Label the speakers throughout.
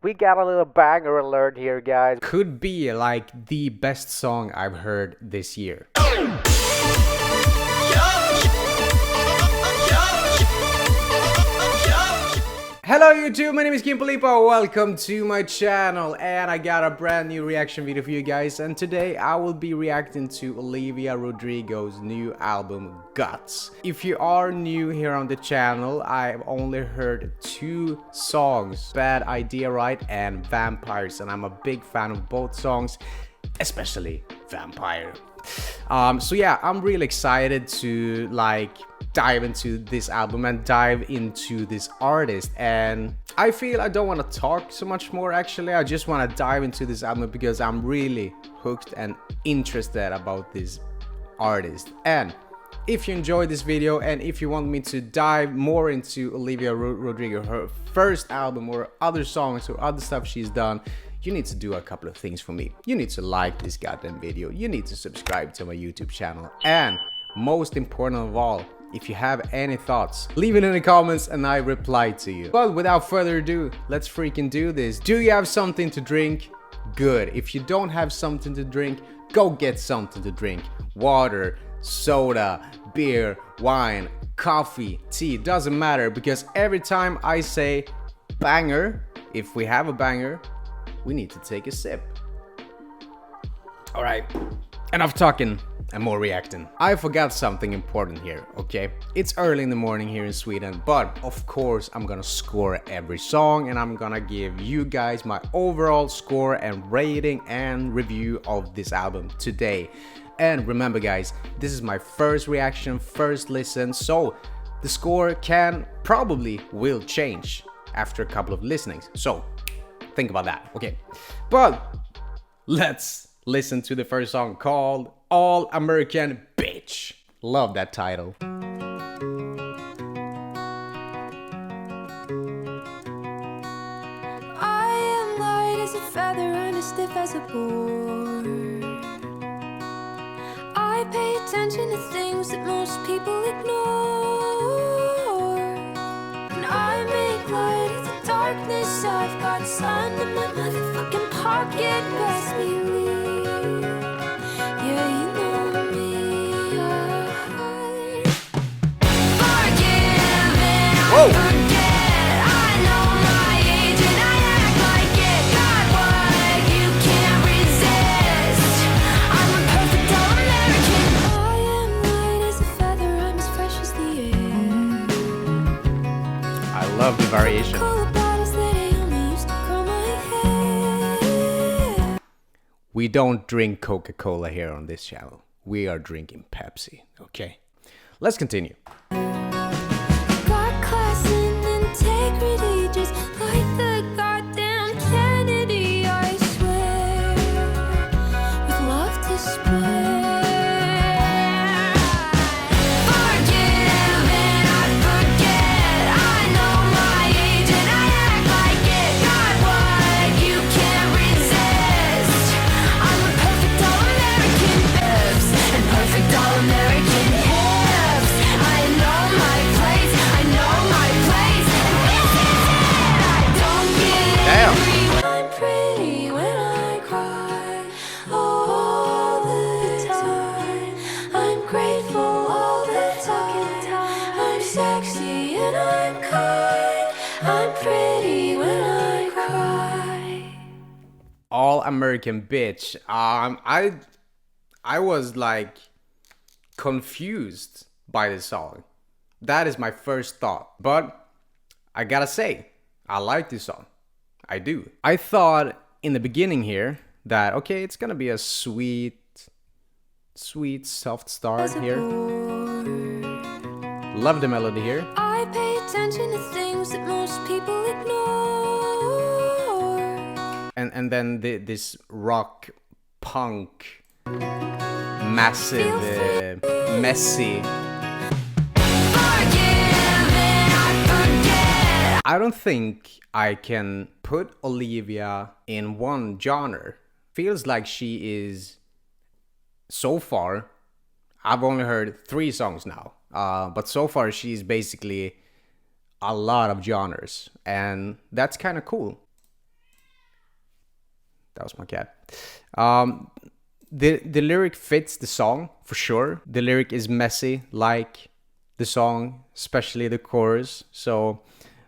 Speaker 1: We got a little banger alert here, guys.
Speaker 2: Could be like the best song I've heard this year. Hello YouTube, my name is Kim Polipo, welcome to my channel, and I got a brand new reaction video for you guys, and today I will be reacting to Olivia Rodrigo's new album, Guts. If you are new here on the channel, I've only heard two songs, Bad Idea Right and Vampires, and I'm a big fan of both songs, especially Vampire. So yeah, I'm really excited to dive into this album and dive into this artist, and I feel I don't want to talk so much more. Actually, I just want to dive into this album because I'm really hooked and interested about this artist. And if you enjoyed this video and if you want me to dive more into Olivia Rodrigo, her first album or other songs or other stuff she's done, you need to do a couple of things for me. You need to like this goddamn video, you need to subscribe to my YouTube channel, and most important of all, if you have any thoughts, leave it in the comments and I reply to you. But without further ado, let's freaking do this. Do you have something to drink? Good. If you don't have something to drink, go get something to drink. Water, soda, beer, wine, coffee, tea, doesn't matter, because every time I say banger, if we have a banger, we need to take a sip. Alright, enough talking and more reacting. I forgot something important here, okay? It's early in the morning here in Sweden, but of course I'm gonna score every song and I'm gonna give you guys my overall score and rating and review of this album today. And remember guys, this is my first reaction, first listen, so the score will change after a couple of listenings. So think about that, okay? But let's listen to the first song called All American Bitch. Love that title.
Speaker 3: I am light as a feather and as stiff as a board. I pay attention to things that most people ignore. And I make light of the darkness. I've got sun in my motherfucking pocket. Best believe. Yeah, you know me. Forgive and I forget. I know my age and I act like it. Got what you can't resist. I'm a perfect all-American. I am light as a feather. I'm as fresh as the air.
Speaker 2: I love the variation. We don't drink Coca-Cola here on this channel. We are drinking Pepsi, okay? Let's continue.
Speaker 3: Got class and integrity, just like the goddamn Kennedy, I swear, with love to spare. Forgive and I forget. I know my age and I act like it. Got what you can't resist. I'm a perfect all-American hips and perfect all-American hips. I know my place, I know my place, and this is it. I don't get angry when I'm pretty, when I cry all the time. I'm grateful all the time. I'm sexy and I'm kind. I'm pretty when I cry.
Speaker 2: All American Bitch. I was like confused by the song. That is my first thought. But I gotta say, I like this song. I do. I thought in the beginning here that, okay, it's gonna be a sweet, soft start here. Love the melody here.
Speaker 3: I pay attention to things that most people ignore.
Speaker 2: And then this rock punk massive messy. I don't think I can put Olivia in one genre. Feels like she is, so far, I've only heard 3 songs now, but so far she's basically a lot of genres, and that's kind of cool. That was my cat. The lyric fits the song for sure. The lyric is messy like the song, especially the chorus. So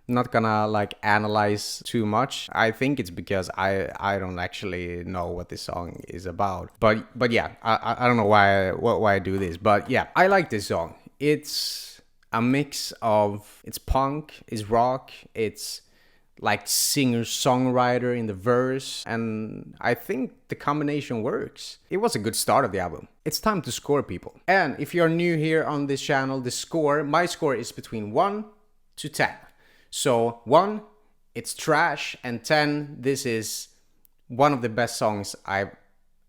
Speaker 2: I'm not gonna like analyze too much. I think it's because I don't actually know what this song is about. But yeah, I don't know why I do this. But yeah, I like this song. It's a mix of, it's punk, it's rock, it's like singer-songwriter in the verse, and I think the combination works. It was a good start of the album. It's time to score, people. And if you're new here on this channel, the score, my score is between 1 to 10. So 1, it's trash, and 10, this is one of the best songs I've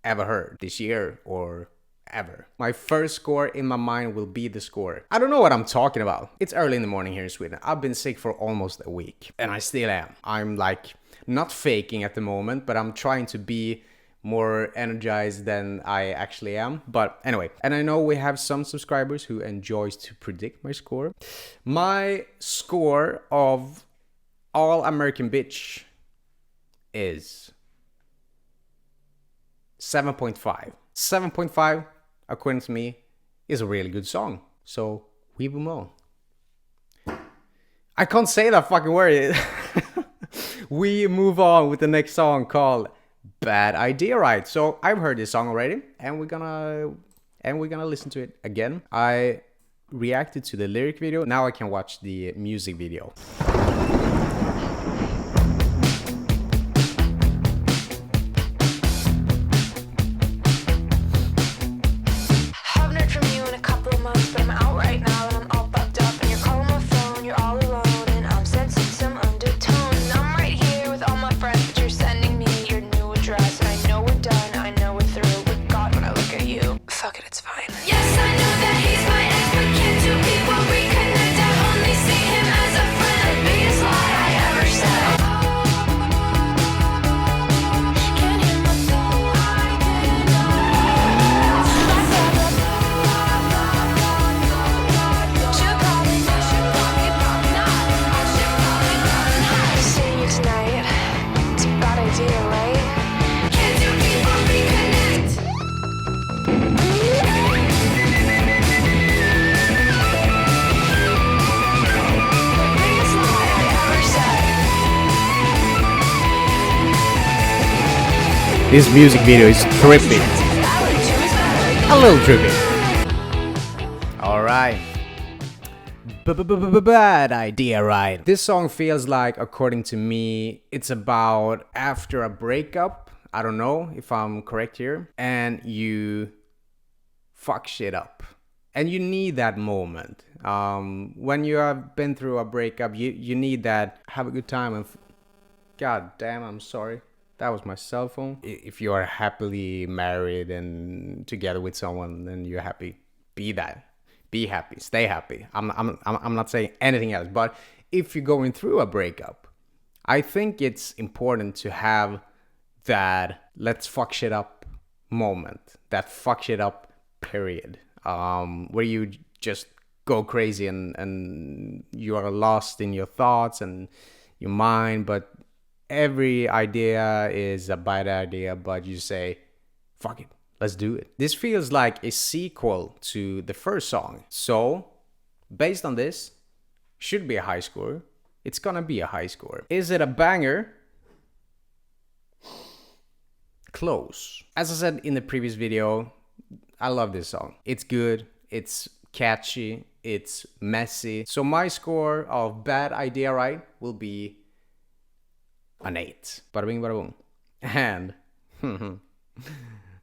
Speaker 2: ever heard this year or ever. My first score in my mind will be the score. I don't know what I'm talking about. It's early in the morning here in Sweden. I've been sick for almost a week, and I still am. I'm like not faking at the moment, but I'm trying to be more energized than I actually am. But anyway, and I know we have some subscribers who enjoys to predict my score. My score of All American Bitch is 7.5. 7.5, according to me, is a really good song. So we move on. I can't say that fucking word. We move on with the next song called Bad Idea, right? So I've heard this song already, and we're gonna listen to it again. I reacted to the lyric video. Now I can watch the music video.
Speaker 3: Haven't heard from you in a couple of months, but I'm out right now and I'm all bugged up. And you're calling my phone, you're all alone, and I'm sensing some undertone. And I'm right here with all my friends, but you're sending me your new address. And I know we're done, I know we're through. But God, when I look at you, fuck it, it's fine. Yes, I know that he's my ex, but can't two people reconnect? I only see him as a friend. The biggest lie I ever said. Can't hear my phone, I should probably not. I should probably not. Seeing you tonight, it's a bad idea, right? Can't two people reconnect? Biggest lie I ever said.
Speaker 2: This music video is trippy. A little trippy. Alright. Bad idea, right? This song feels like, according to me, it's about after a breakup. I don't know if I'm correct here. And you fuck shit up. And you need that moment. When you have been through a breakup, you need that. Have a good time and God damn, I'm sorry. That was my cell phone. If you are happily married and together with someone, then you're happy. Be that. Be happy. Stay happy. I'm not saying anything else. But if you're going through a breakup, I think it's important to have that let's fuck shit up moment. That fuck shit up period. Where you just go crazy and you are lost in your thoughts and your mind, but every idea is a bad idea, but you say, fuck it, let's do it. This feels like a sequel to the first song. So, based on this, should be a high score. It's gonna be a high score. Is it a banger? Close. As I said in the previous video, I love this song. It's good, it's catchy, it's messy. So my score of Bad Idea, right, will be an 8. Bada bing, bada boom. And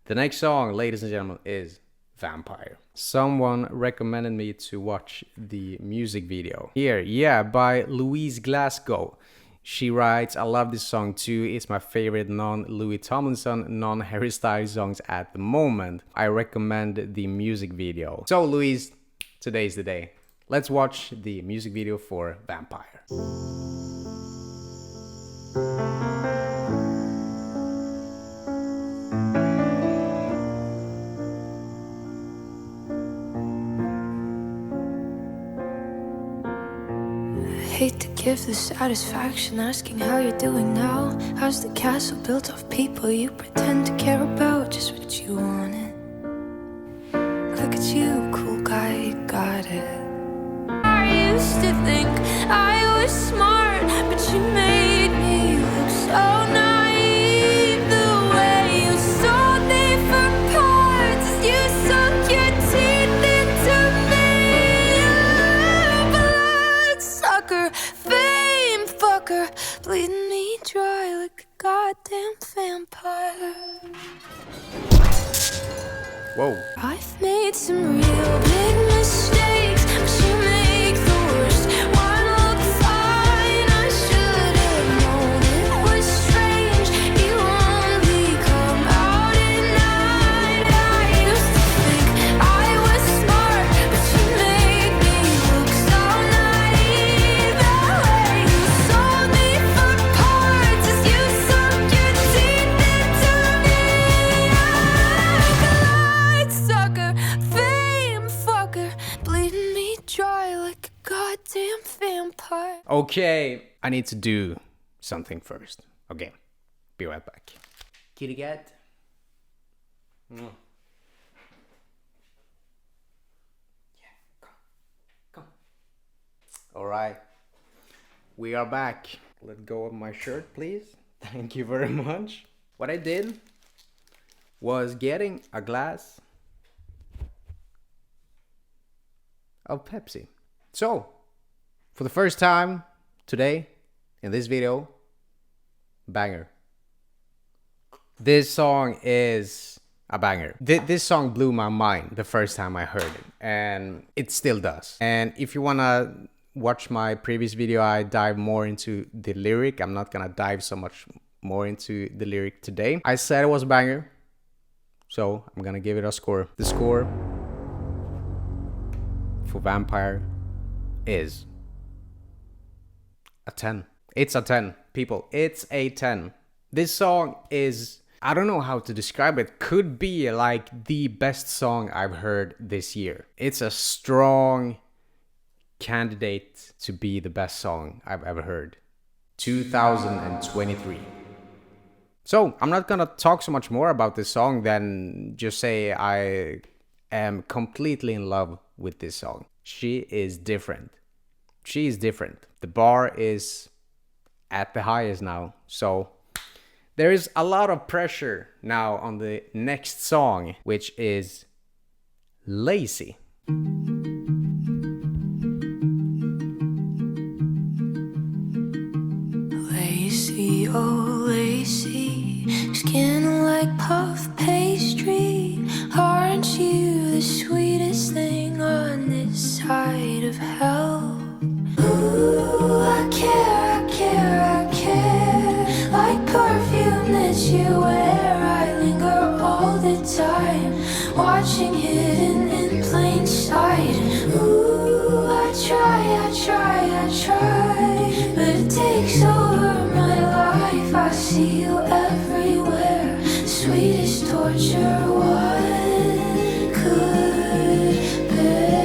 Speaker 2: the next song, ladies and gentlemen, is Vampire. Someone recommended me to watch the music video. Here, yeah, by Louise Glasgow. She writes, I love this song too. It's my favorite non-Louis Tomlinson, non-Harry Styles songs at the moment. I recommend the music video. So Louise, today's the day. Let's watch the music video for Vampire.
Speaker 3: Hate to give the satisfaction asking how you're doing now. How's the castle built of people you pretend to care about? Just what you wanted. Look at you, cool guy, you got it. I used to think I was smart, but you made me look so naive. The way you sold me for parts, you sunk your teeth into me. Bloodsucker, fame fucker, bleeding me dry like a goddamn vampire.
Speaker 2: Whoa.
Speaker 3: I've made some real big mistakes, but you make the worst one look fine. I should have known it was strange. You only come out at night. I used to think I was smart, but you made me look so naive. The way you sold me for parts as you sunk your teeth into me. Sucker, fame fucker, bleeding me dry like a goddamn vampire.
Speaker 2: Okay, I need to do something first. Okay, be right back. Kitty cat. Yeah, come. All right, we are back. Let go of my shirt, please. Thank you very much. What I did was getting a glass of Pepsi. So, for the first time today in this video, banger. This song is a banger. This song blew my mind the first time I heard it, and it still does. And if you wanna watch my previous video, I dive more into the lyric. I'm not gonna dive so much more into the lyric today. I said it was a banger, so I'm gonna give it a score. The score for Vampire is a 10. It's a 10, people. It's a 10. This song is, I don't know how to describe it. Could be like the best song I've heard this year. It's a strong candidate to be the best song I've ever heard. 2023. So I'm not gonna talk so much more about this song than just say I am completely in love with this song. She is different. She is different. The bar is at the highest now. So there is a lot of pressure now on the next song, which is Lazy.
Speaker 3: Lacy, oh lacy, skin like puff pastry. Aren't you the sweetest thing on this side of hell? Ooh, I care, I care, I care. Like perfume that you wear, I linger all the time, watching hidden in plain sight. Ooh, I try, but it takes over my life. I see you everywhere, the sweetest torture one could bear.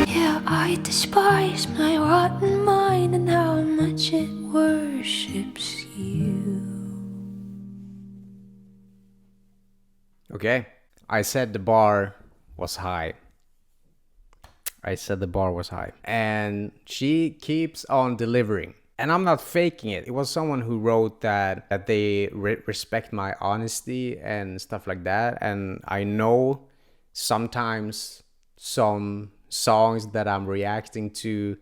Speaker 3: Yeah, I despise my rotten mind and how much it worships you.
Speaker 2: Okay, I said the bar was high. And she keeps on delivering. And I'm not faking it. It was someone who wrote that they respect my honesty and stuff like that. And I know sometimes some songs that I'm reacting to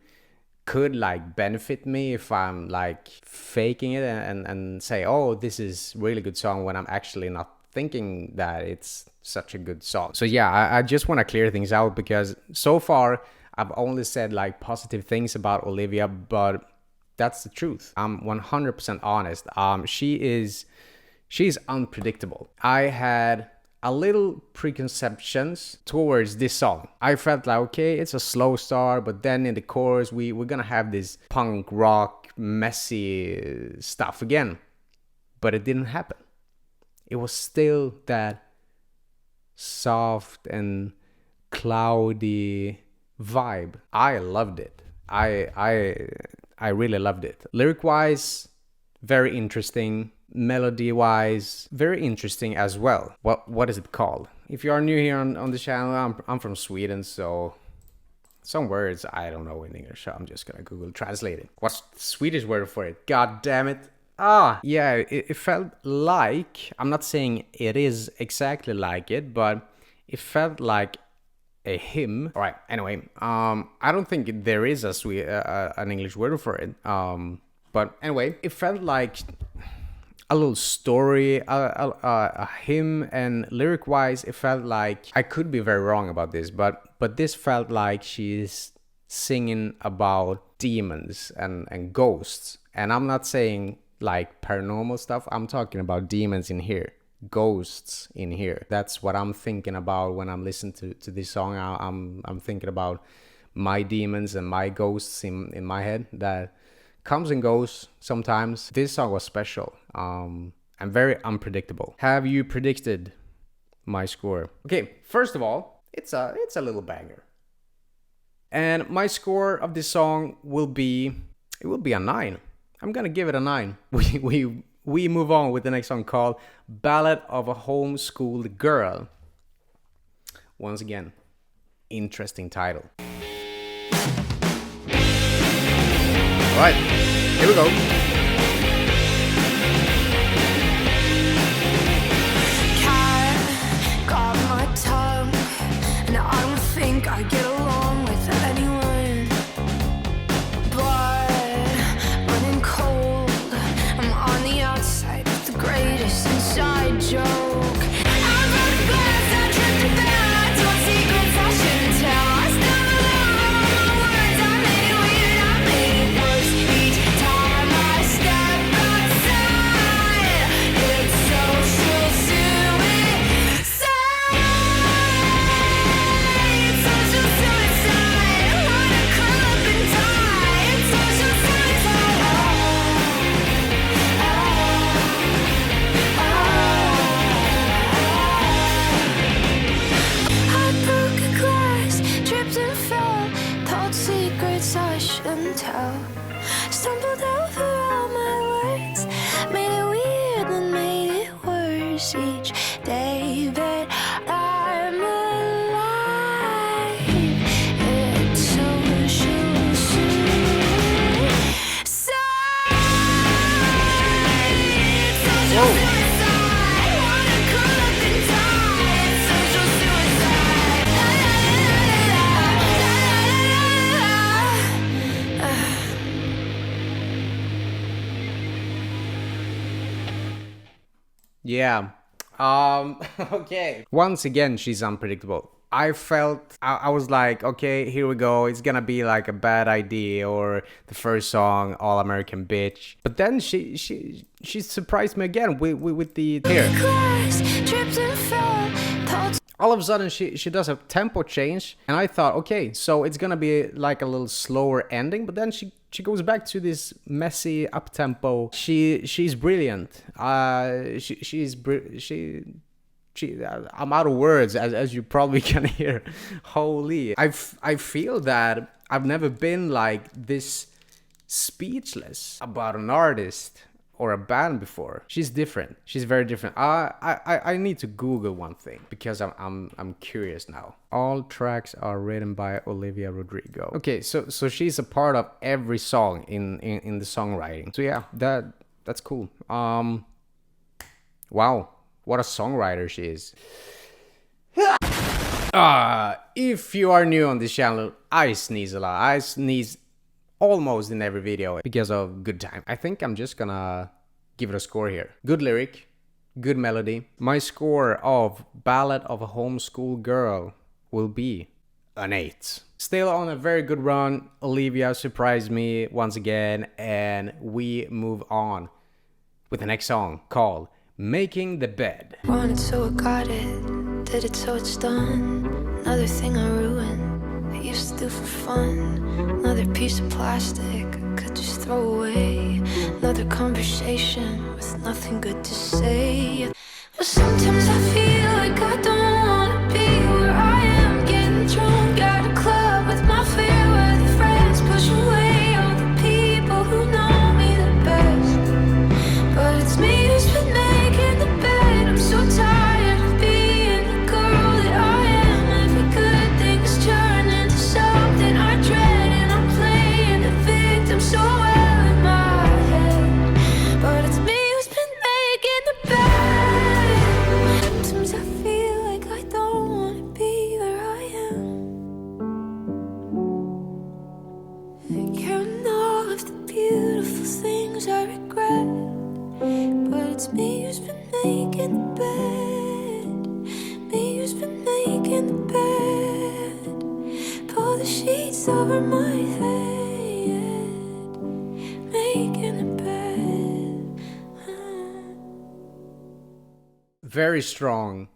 Speaker 2: could like benefit me if I'm like faking it and say, oh, this is really good song, when I'm actually not thinking that it's such a good song. So yeah, I just want to clear things out, because so far I've only said like positive things about Olivia, but that's the truth. I'm 100% honest. She's unpredictable. I had a little preconceptions towards this song. I felt like, okay, it's a slow start, but then in the chorus we're gonna have this punk rock messy stuff again. But it didn't happen. It was still that soft and cloudy vibe. I loved it. I really loved it. Lyric wise, very interesting. Melody wise, very interesting as well. What is it called? If you are new here on the channel, I'm from Sweden, so some words I don't know in English, so I'm just gonna Google translate it. What's the Swedish word for it? God damn it. Yeah, it felt like, I'm not saying it is exactly like it, but it felt like a hymn. All right, anyway, I don't think there is an English word for it. But anyway, it felt like a little story, a hymn, and lyric-wise, it felt like, I could be very wrong about this, but this felt like she's singing about demons and ghosts. And I'm not saying like paranormal stuff, I'm talking about demons in here, ghosts in here. That's what I'm thinking about when I'm listening to this song. I'm thinking about my demons and my ghosts in my head that comes and goes sometimes. This song was special and very unpredictable. Have you predicted my score? Okay, first of all, it's a little banger. And my score of this song will be a 9. I'm gonna give it a 9. We move on with the next song called Ballad of a Homeschooled Girl. Once again, interesting title. All right, here we go.
Speaker 3: Cat got my tongue, and I don't think I get along with anyone. Blood running cold, I'm on the outside with the greatest inside joke. I broke glass, I tripped and fell, I told secrets I shouldn't tell. I stumbled over all my words, I made it weird, I made it worse each time I step outside. It's social suicide. It's social suicide. Wanna curl up and die. It's social suicide. I broke a glass, tripped and fell, told secrets I shouldn't tell. Stumbled over all my words, made it weird and made it worse each day that I'm alive. It's social suicide. It's social suicide. Wanna curl up and die. It's social suicide.
Speaker 2: Yeah. Okay. Once again, she's unpredictable. I was like, okay, here we go. It's gonna be like a Bad Idea or the first song, All American Bitch. But then she surprised me again with the here.
Speaker 3: Glass, tripped and fell, told
Speaker 2: All of a sudden she does a tempo change, and I thought, okay, so it's gonna be like a little slower ending, but then she goes back to this messy up tempo. She's brilliant. I'm out of words, as you probably can hear. Holy, I feel that I've never been like this speechless about an artist or a band before. She's different. She's very different. I need to Google one thing because I'm curious now. All tracks are written by Olivia Rodrigo. Okay, so she's a part of every song in the songwriting. So yeah, that's cool. Wow, what a songwriter she is. If you are new on this channel, I sneeze a lot. I sneeze almost in every video because of good time. I think I'm just gonna give it a score here. Good lyric, good melody. My score of Ballad of a Homeschool Girl will be an 8. Still on a very good run. Olivia surprised me once again, and we move on with the next song called Making the Bed.
Speaker 3: Want it so I got it, did it so it's done. Another thing I ruined. used to do for fun. Another piece of plastic I could just throw away. Another conversation with nothing good to say. But sometimes I feel like I don't wanna be where I am, getting drunk at a club with my fair-weather friends, push away all the people who know me the best. But it's me who's been making the bed. I'm so tired of being the girl that I am. Every good thing is turned into something I dread, and I'm playing the victim so well in my head. But it's me who's been making the bed. Sometimes I feel like I don't wanna be where I am, counting all of the beautiful things I regret. But it's me who's been making the bed. Me who's been making the bed. Pull the sheets over my head, making the bed.
Speaker 2: Very strong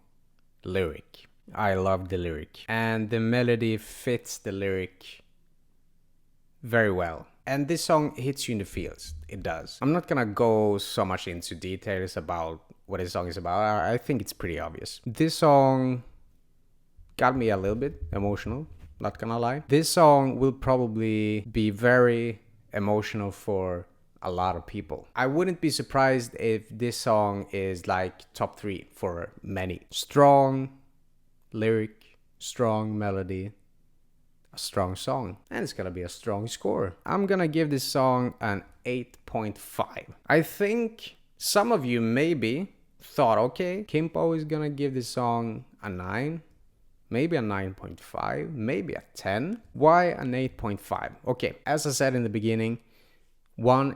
Speaker 2: lyric. I love the lyric, and the melody fits the lyric very well. And this song hits you in the feels. It does. I'm not gonna go so much into details about what this song is about. I think it's pretty obvious. This song got me a little bit emotional, not gonna lie. This song will probably be very emotional for a lot of people. I wouldn't be surprised if this song is like top 3 for many. Strong lyric, strong melody, a strong song, and it's gonna be a strong score. I'm gonna give this song an 8.5. I think some of you maybe thought, okay, Kimpo is gonna give this song a 9, maybe a 9.5, maybe a 10. Why an 8.5? Okay, as I said in the beginning, 1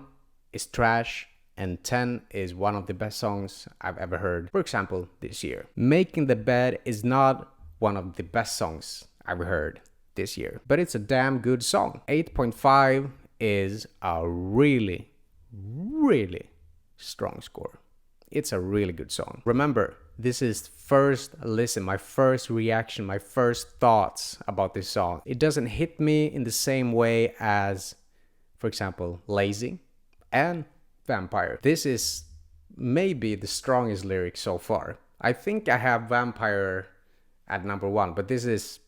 Speaker 2: is trash and 10 is one of the best songs I've ever heard, for example, this year. Making the Bed is not one of the best songs I've heard this year, but it's a damn good song. 8.5 is a really, really strong score. It's a really good song. Remember, this is first listen, my first reaction, my first thoughts about this song. It doesn't hit me in the same way as, for example, Lazy and Vampire. This is maybe the strongest lyric so far. I think I have Vampire at number 1, but this is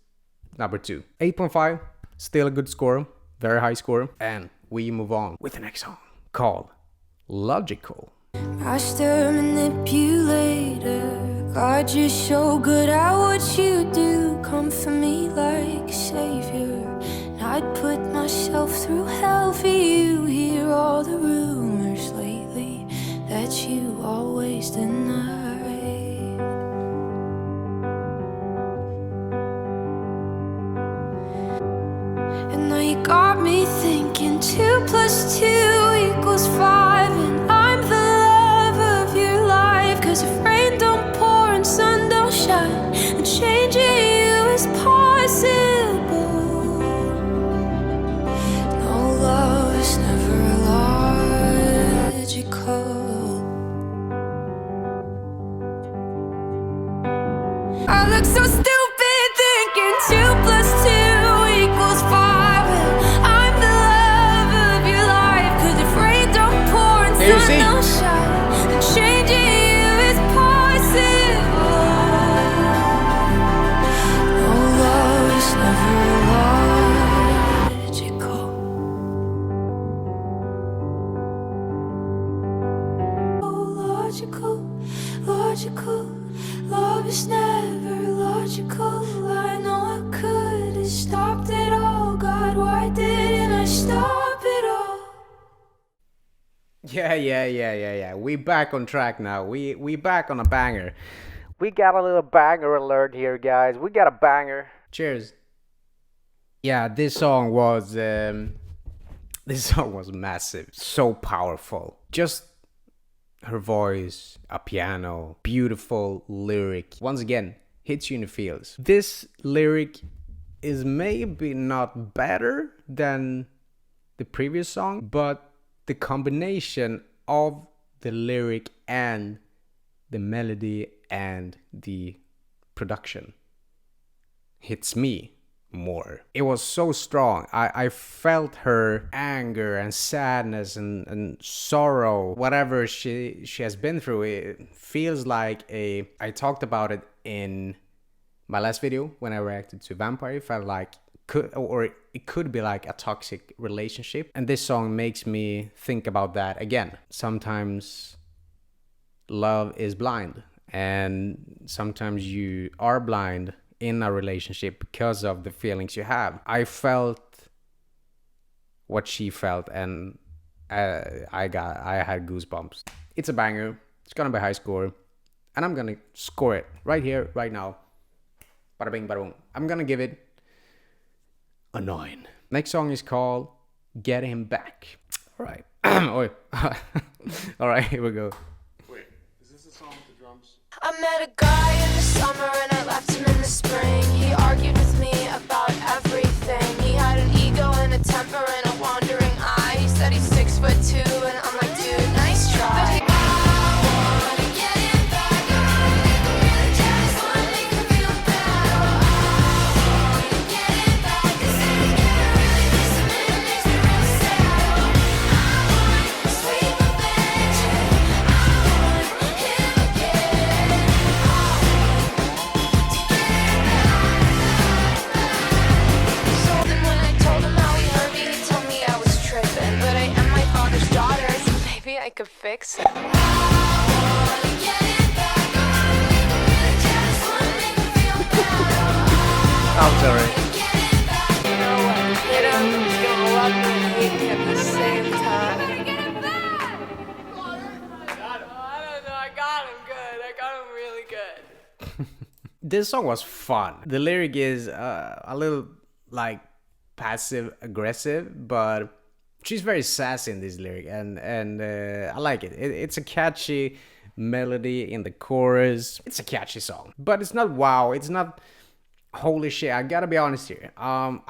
Speaker 2: number 2. 8.5, still a good score, very high score. And we move on with the next song called Logical.
Speaker 3: Master manipulator, God, you're so good at what you do. Come for me like a savior, and I'd put myself through hell for you. Hear all the rumors lately that you always deny. And now you got me thinking 2 + 2 = 5, and I'm the love of your life. 'Cause if rain don't pour and sun don't shine, then changing you is possible. No, love is never logical. I look so stupid thinking 2 + 2 = 5. I'm the love of your life. 'Cause if rain don't pour and
Speaker 2: There you
Speaker 3: sun
Speaker 2: see.
Speaker 3: don't shine, then changing you is possible. No, love is never logical. Logical, logical. Love is never logical. I know I could have stopped it all. God, why didn't I stop it all?
Speaker 2: Yeah. We back on track now. We back on a banger.
Speaker 1: We got a little banger alert here, guys. We got a banger.
Speaker 2: Cheers. Yeah, this song was massive, so powerful. Just her voice, a piano, beautiful lyric. Once again, hits you in the feels. This lyric is maybe not better than the previous song, but the combination of the lyric and the melody and the production hits me more. It was so strong. I felt her anger and sadness and sorrow, whatever she has been through. It feels like I talked about it in my last video when I reacted to Vampire. It felt like it could be like a toxic relationship, and this song makes me think about that again. Sometimes love is blind, and sometimes you are blind in a relationship because of the feelings you have. I felt what she felt, and I had goosebumps. It's a banger. It's gonna be high score, and I'm gonna score it right here, right now. Bada bing, bada boom. I'm gonna give it a 9. Next song is called Get Him Back. All right. All right, here we go.
Speaker 4: Wait, is this a song with the drums?
Speaker 3: I met a guy in the summer and I left him in the spring. He argued with me about everything. He had an ego and a temper and a wandering eye. He said he's 6'2" and I'm like, dude, nice try. I could fix it.
Speaker 2: I'm sorry.
Speaker 3: You know what? Hit him, he's gonna love me and hate me at the same time. I don't know, I got him good. I got him really good.
Speaker 2: This song was fun. The lyric is a little like passive aggressive, but she's very sassy in this lyric, and I like it. It's a catchy melody in the chorus. It's a catchy song, but it's not wow. It's not holy shit. I gotta be honest here. I'm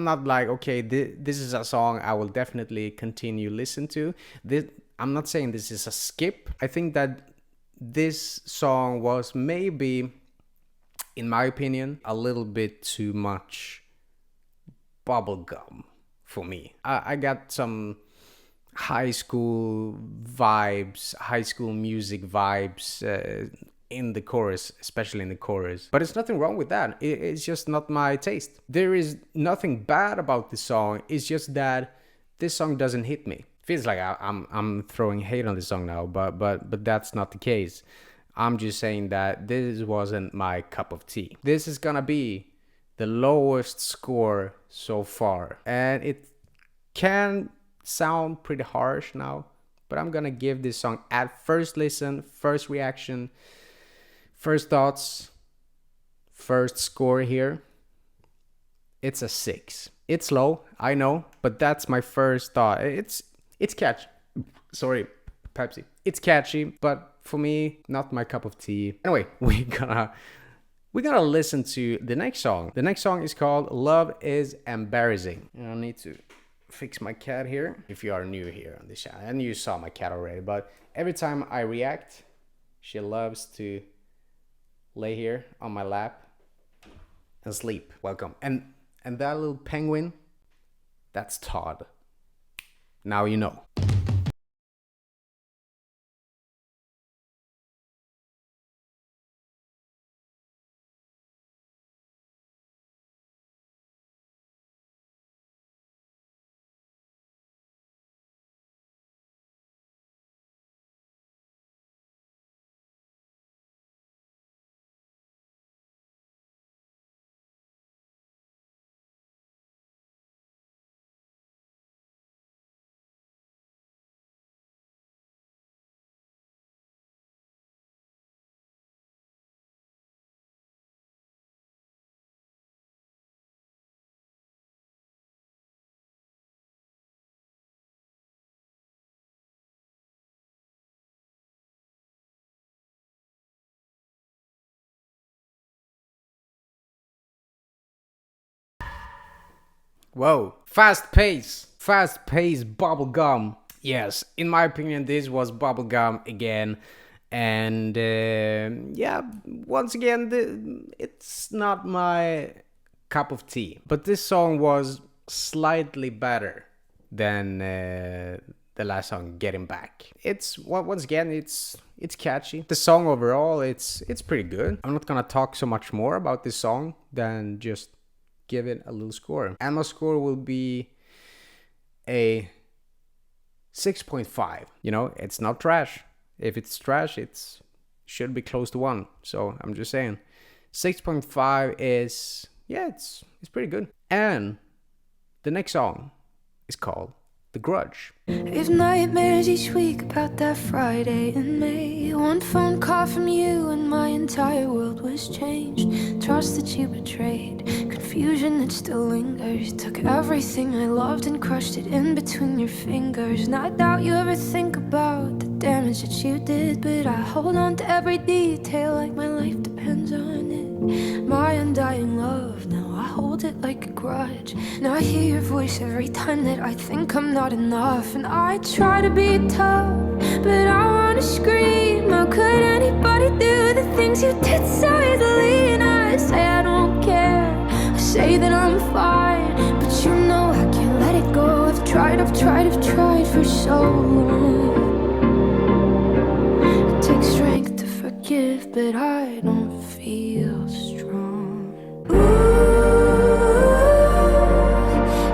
Speaker 2: not like, okay, this is a song I will definitely continue listen to. I'm not saying this is a skip. I think that this song was maybe, in my opinion, a little bit too much bubblegum for me. I got some high school vibes, high school music vibes in the chorus, especially in the chorus. But it's nothing wrong with that. It's just not my taste. There is nothing bad about this song. It's just that this song doesn't hit me. Feels like I'm throwing hate on this song now, but that's not the case. I'm just saying that this wasn't my cup of tea. This is gonna be the lowest score so far, and it can sound pretty harsh now, but I'm gonna give this song at first listen, first reaction, first thoughts, first score here. It's a 6. It's low, I know, but that's my first thought. It's catchy. Sorry, Pepsi. It's catchy, but for me, not my cup of tea. Anyway, we're gonna listen to the next song. The next song is called Love is Embarrassing. I need to fix my cat here. If you are new here on this channel, and you saw my cat already, but every time I react, she loves to lay here on my lap and sleep. Welcome. And that little penguin, that's Todd. Now you know. Whoa, fast pace bubblegum. Yes, in my opinion, this was bubblegum again. And yeah, once again, it's not my cup of tea. But this song was slightly better than the last song, Getting Back. It's once again, it's catchy. The song overall, it's pretty good. I'm not gonna talk so much more about this song than just give it a little score. And my score will be a 6.5. You know, it's not trash. If it's trash, it's should be close to 1. So I'm just saying 6.5 is, yeah, it's pretty good. And the next song is called The Grudge.
Speaker 3: If nightmares each week about that Friday in May, one phone call from you and my entire world was changed. Trust that you betrayed, confusion that still lingers. Took everything I loved and crushed it in between your fingers. And I doubt you ever think about the damage that you did, but I hold on to every detail like my life depends on it. My undying love, now I hold it like a grudge. Now I hear your voice every time that I think I'm not enough. And I try to be tough, but I wanna scream. How could anybody do the things you did so easily? And I say I don't care, I say that I'm fine, but you know I can't let it go. I've tried for so long. It takes strength to forgive, but I don't feel strong.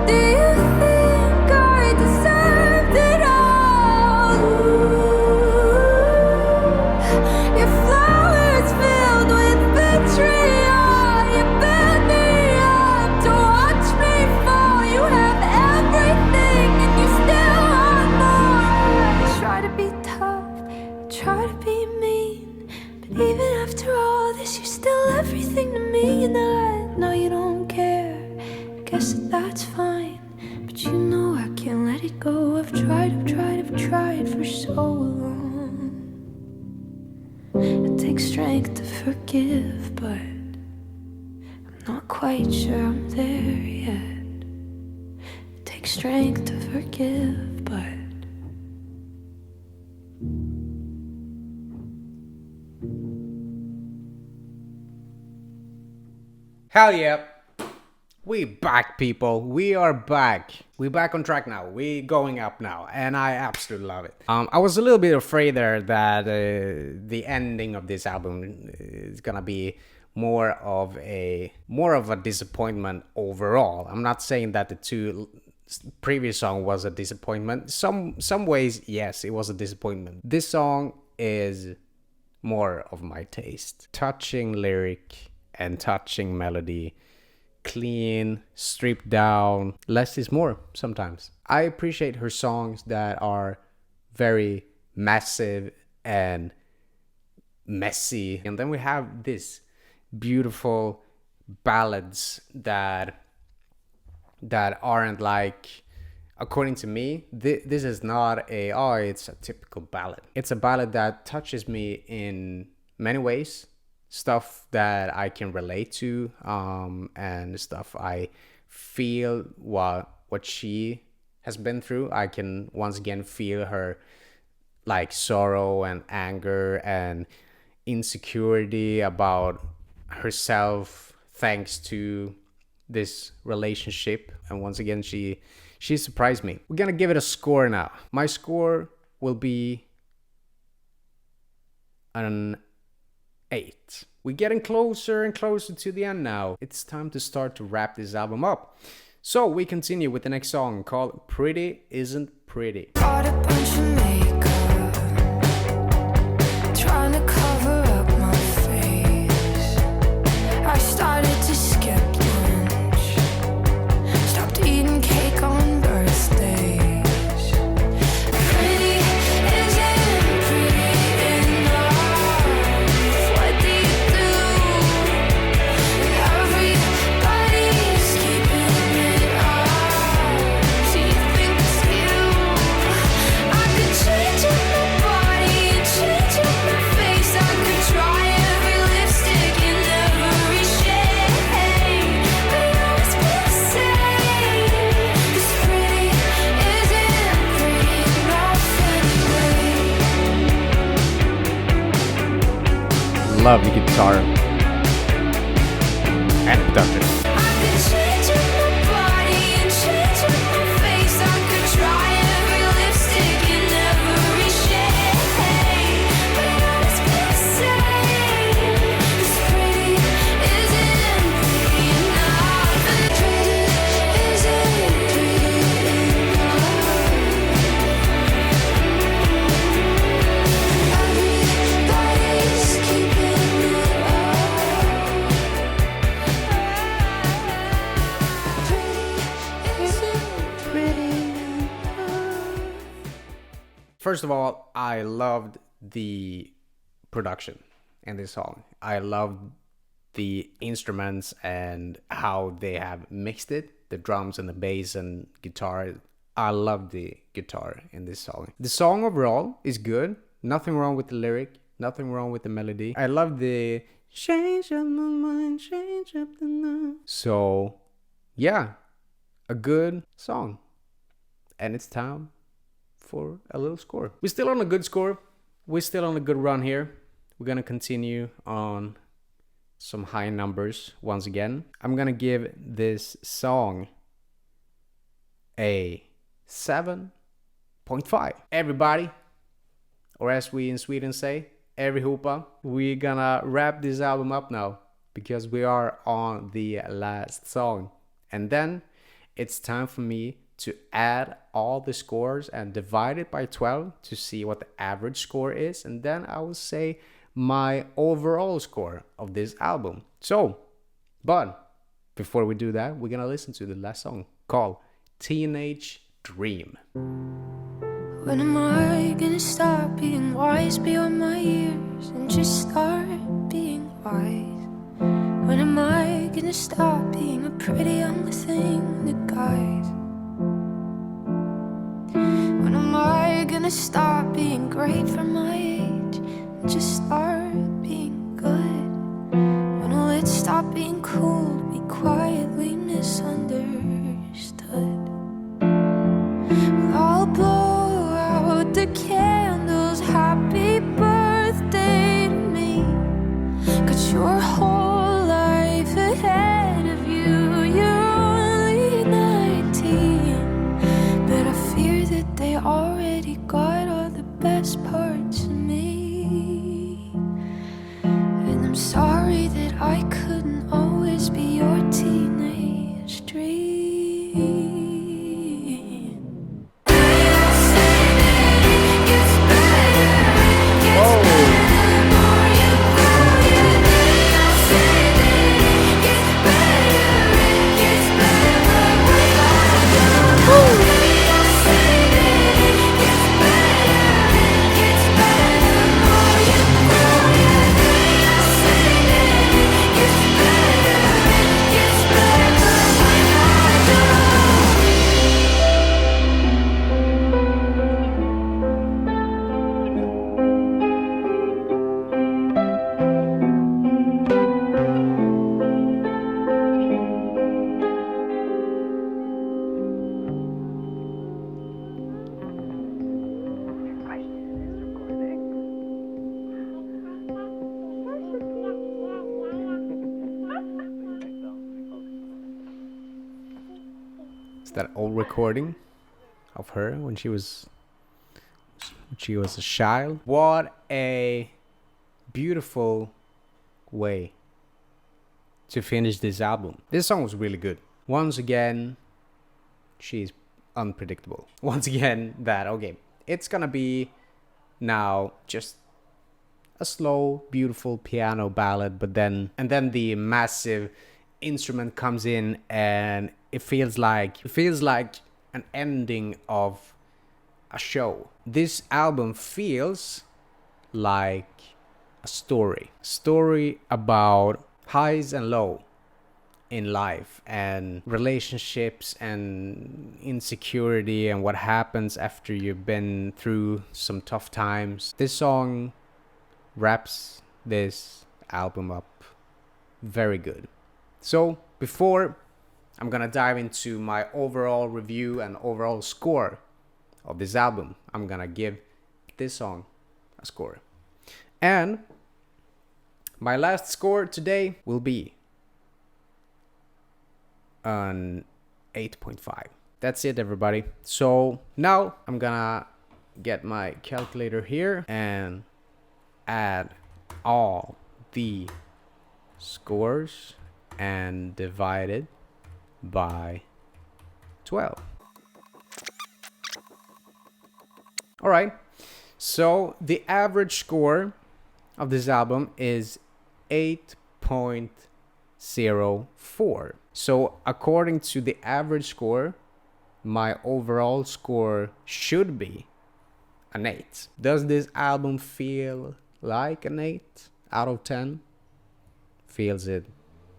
Speaker 3: Do you think I deserved it all? Your flowers filled with vitriol. You built me up to watch me fall. You have everything and you still want more. I try to be tough, try to be mean, but even after all this, you're still everything to me. And I know you don't care, guess that's fine, but you know I can't let it go. I've tried for so long. It takes strength to forgive, but I'm not quite sure I'm there yet. It takes strength to forgive, but
Speaker 2: Hell yeah. We back, people. We are back. We back on track now. We going up now, and I absolutely love it. I was a little bit afraid there that the ending of this album is gonna be more of a disappointment overall. I'm not saying that the two previous song was a disappointment. Some ways, yes, it was a disappointment. This song is more of my taste. Touching lyric and touching melody. Clean, stripped down, less is more sometimes. I appreciate her songs that are very massive and messy. And then we have this beautiful ballads that aren't like, according to me, this is not it's a typical ballad. It's a ballad that touches me in many ways. Stuff that I can relate to, and stuff I feel what she has been through. I can once again feel her like sorrow and anger and insecurity about herself thanks to this relationship. And once again, she surprised me. We're gonna give it a score now. My score will be an 8. We're getting closer and closer to the end now. It's time to start to wrap this album up. So we continue with the next song called Pretty Isn't Pretty.
Speaker 3: bought a bunch of makeup, trying to cover up my face. I started to skip lunch, stopped eating cake on birthdays. Pretty isn't pretty enough. What do you do? Everybody's keeping it up. Do you think it's you? I could change up my body and change up my face. I could try every lipstick in every shade, but it always be the same. 'Cause pretty isn't pretty enough anyway.
Speaker 2: Love the guitar and production.
Speaker 3: I could
Speaker 2: First of all, I loved the production in this song. I loved the instruments and how they have mixed it, the drums and the bass and guitar. I love the guitar in this song. The song overall is good. Nothing wrong with the lyric, nothing wrong with the melody. I love the change up my mind, change up the night. So, yeah, a good song. And it's time for a little score. We're still on a good score. We're still on a good run here. We're gonna continue on some high numbers once again. I'm gonna give this song a 7.5. Everybody, or as we in Sweden say, every hoopa, we're gonna wrap this album up now because we are on the last song. And then it's time for me to add all the scores and divide it by 12 to see what the average score is. And then I will say my overall score of this album. So, but before we do that, we're gonna listen to the last song called Teenage Dream.
Speaker 3: When am I gonna stop being wise beyond my years and just start being wise? When am I gonna stop being a pretty young thing that guys? When am I gonna stop being great for my age and just start being good? When will it stop being cool to be quietly misunderstood? I'll blow out the candles, happy birthday to me. Got your whole life ahead of you, you're only 19. But I fear that they already got all the best parts of me. And I'm sorry that I couldn't always be your teenage dream.
Speaker 2: It's that old recording of her when she was a child. What a beautiful way to finish this album. This song was really good. Once again, she's unpredictable. Once again, it's gonna be now just a slow, beautiful piano ballad, but then the massive instrument comes in and it feels like an ending of a show. This album feels like a story about highs and low in life and relationships and insecurity and what happens after you've been through some tough times. This song wraps this album up very good. So before I'm gonna dive into my overall review and overall score of this album, I'm gonna give this song a score. And my last score today will be an 8.5. That's it, everybody. So now I'm gonna get my calculator here and add all the scores and divide it by 12. All right, so the average score of this album is 8.04. So according to the average score, my overall score should be an 8. Does this album feel like an 8 out of 10? Feels it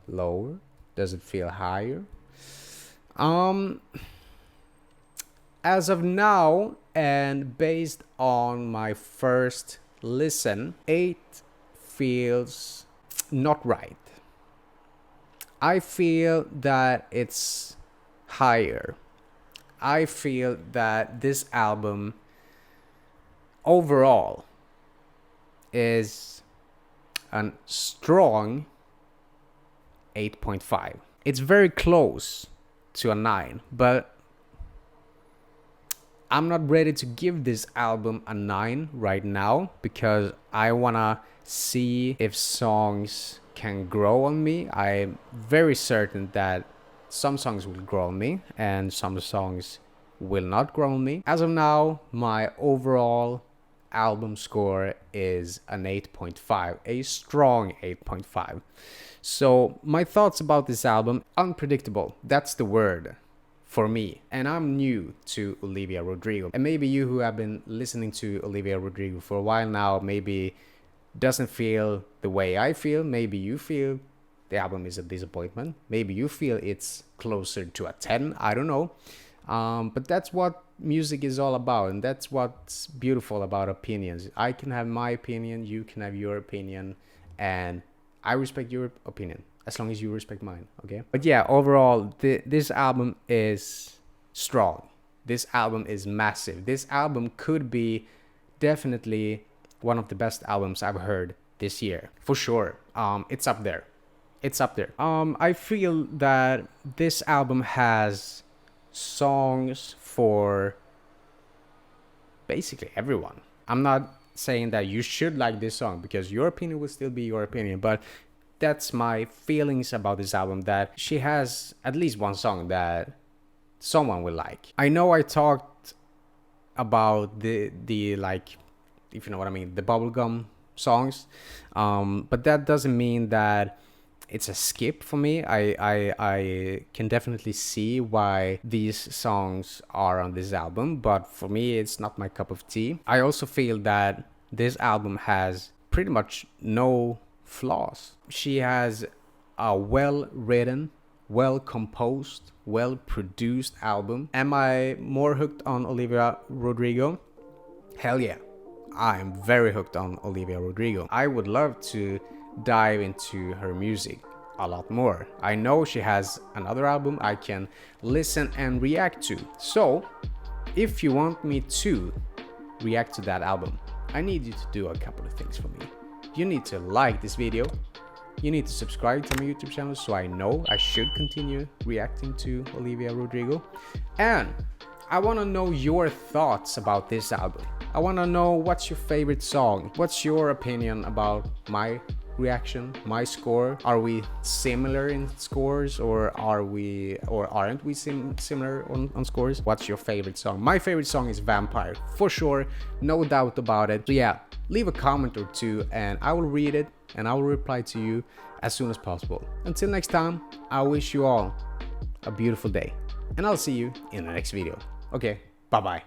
Speaker 2: lower? Does it feel higher? As of now, and based on my first listen, 8 feels not right. I feel that it's higher. I feel that this album overall is a strong 8.5. It's very close to a 9, but I'm not ready to give this album a 9 right now because I wanna see if songs can grow on me. I'm very certain that some songs will grow on me and some songs will not grow on me. As of now, my overall album score is an 8.5, a strong 8.5. So my thoughts about this album, unpredictable. That's the word for me. And I'm new to Olivia Rodrigo. And maybe you who have been listening to Olivia Rodrigo for a while now, maybe doesn't feel the way I feel. Maybe you feel the album is a disappointment. Maybe you feel it's closer to a 10. I don't know. But that's what music is all about. And that's what's beautiful about opinions. I can have my opinion. You can have your opinion. And I respect your opinion as long as you respect mine. Okay. But yeah, overall, this album is strong. This album is massive. This album could be definitely one of the best albums I've heard this year. For sure. It's up there. It's up there. I feel that this album has songs for basically everyone. I'm not saying that you should like this song because your opinion will still be your opinion, but that's my feelings about this album, that she has at least one song that someone will like. I know I talked about the like, if you know what I mean, the bubblegum songs, but that doesn't mean that it's a skip for me. I can definitely see why these songs are on this album, but for me it's not my cup of tea. I also feel that this album has pretty much no flaws. She has a well-written, well-composed, well-produced album. Am I more hooked on Olivia Rodrigo? Hell yeah. I'm very hooked on Olivia Rodrigo. I would love to dive into her music a lot more. I know she has another album I can listen and react to. So, if you want me to react to that album, I need you to do a couple of things for me. You need to like this video. You need to subscribe to my YouTube channel so I know I should continue reacting to Olivia Rodrigo. And I want to know your thoughts about this album. I want to know what's your favorite song. What's your opinion about my reaction, my score? Are we similar in scores, or aren't we similar on scores? What's your favorite song? My favorite song is Vampire, for sure, no doubt about it. So yeah, leave a comment or two and I will read it and I will reply to you as soon as possible. Until next time, I wish you all a beautiful day and I'll see you in the next video. Okay, bye bye.